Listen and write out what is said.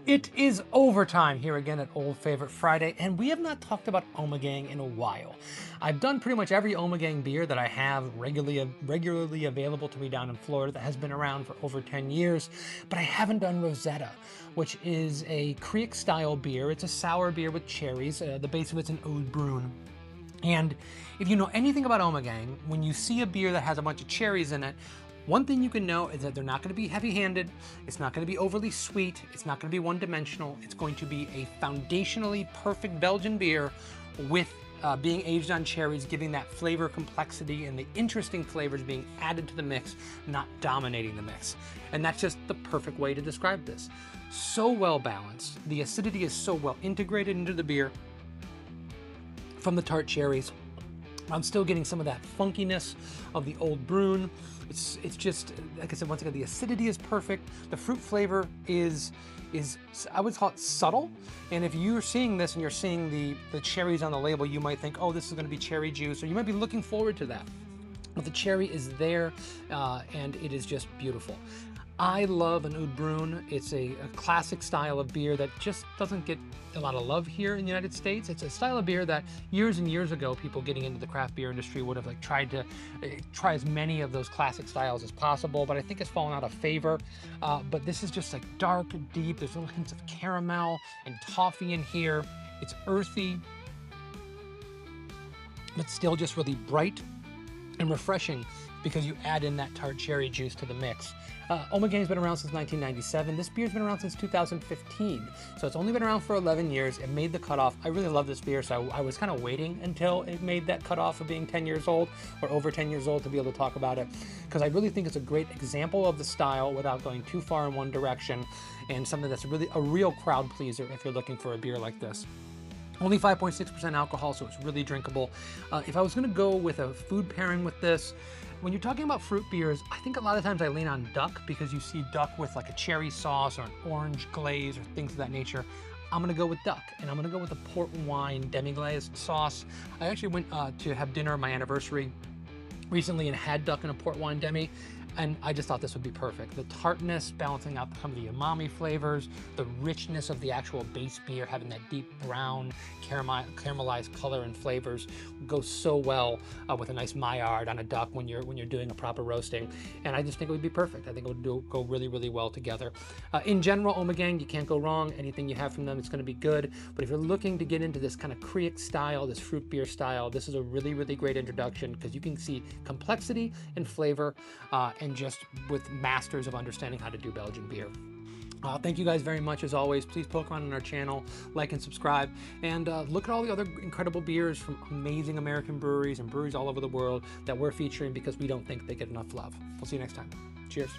It is overtime here again at Old Favorite Friday, and we have not talked about Ommegang in a while. I've done pretty much every Ommegang beer that I have regularly available to me down in Florida that has been around for over 10 years, but I haven't done Rosetta, which is a Kriek-style beer. It's a sour beer with cherries. The base of it's an Oud Bruin. And if you know anything about Ommegang, when you see a beer that has a bunch of cherries in it, one thing you can know is that they're not going to be heavy-handed, it's not going to be overly sweet, it's not going to be one-dimensional, it's going to be a foundationally perfect Belgian beer with being aged on cherries, giving that flavor complexity and the interesting flavors being added to the mix, not dominating the mix. And that's just the perfect way to describe this. So well balanced, the acidity is so well integrated into the beer from the tart cherries. I'm still getting some of that funkiness of the Oud Bruin. It's just, like I said, once again, the acidity is perfect. The fruit flavor is I would call it subtle. And if you're seeing this and you're seeing the cherries on the label, you might think, oh, this is gonna be cherry juice, or you might be looking forward to that. But the cherry is there, and it is just beautiful. I love an Oud Bruin. It's a classic style of beer that just doesn't get a lot of love here in the United States. It's a style of beer that years and years ago, people getting into the craft beer industry would have tried to try as many of those classic styles as possible, but I think it's fallen out of favor. But this is just like dark, deep. There's little hints of caramel and toffee in here. It's earthy, but still just really bright and refreshing because you add in that tart cherry juice to the mix. Ommegang's been around since 1997. This beer's been around since 2015, so it's only been around for 11 years. It made the cutoff. I really love this beer, so I was kind of waiting until it made that cutoff of being 10 years old or over 10 years old to be able to talk about it, because I really think it's a great example of the style without going too far in one direction, and something that's really a real crowd pleaser if you're looking for a beer like this. Only 5.6% alcohol, so it's really drinkable. If I was gonna go with a food pairing with this, when you're talking about fruit beers, I think a lot of times I lean on duck because you see duck with like a cherry sauce or an orange glaze or things of that nature. I'm gonna go with duck, and I'm gonna go with a port wine demi-glaze sauce. I actually went to have dinner on my anniversary recently and had duck in a port wine demi, and I just thought this would be perfect. The tartness balancing out some of the umami flavors, the richness of the actual base beer, having that deep brown caramelized color and flavors goes so well with a nice Maillard on a duck when you're doing a proper roasting. And I just think it would be perfect. I think it would go really, really well together. In general, Ommegang, you can't go wrong. Anything you have from them, it's going to be good. But if you're looking to get into this kind of Kriek style, this fruit beer style, this is a really, really great introduction because you can see complexity and flavor and just with masters of understanding how to do Belgian beer. Thank you guys very much as always. Please poke around on our channel, like and subscribe, and look at all the other incredible beers from amazing American breweries and breweries all over the world that we're featuring because we don't think they get enough love. We'll see you next time. Cheers.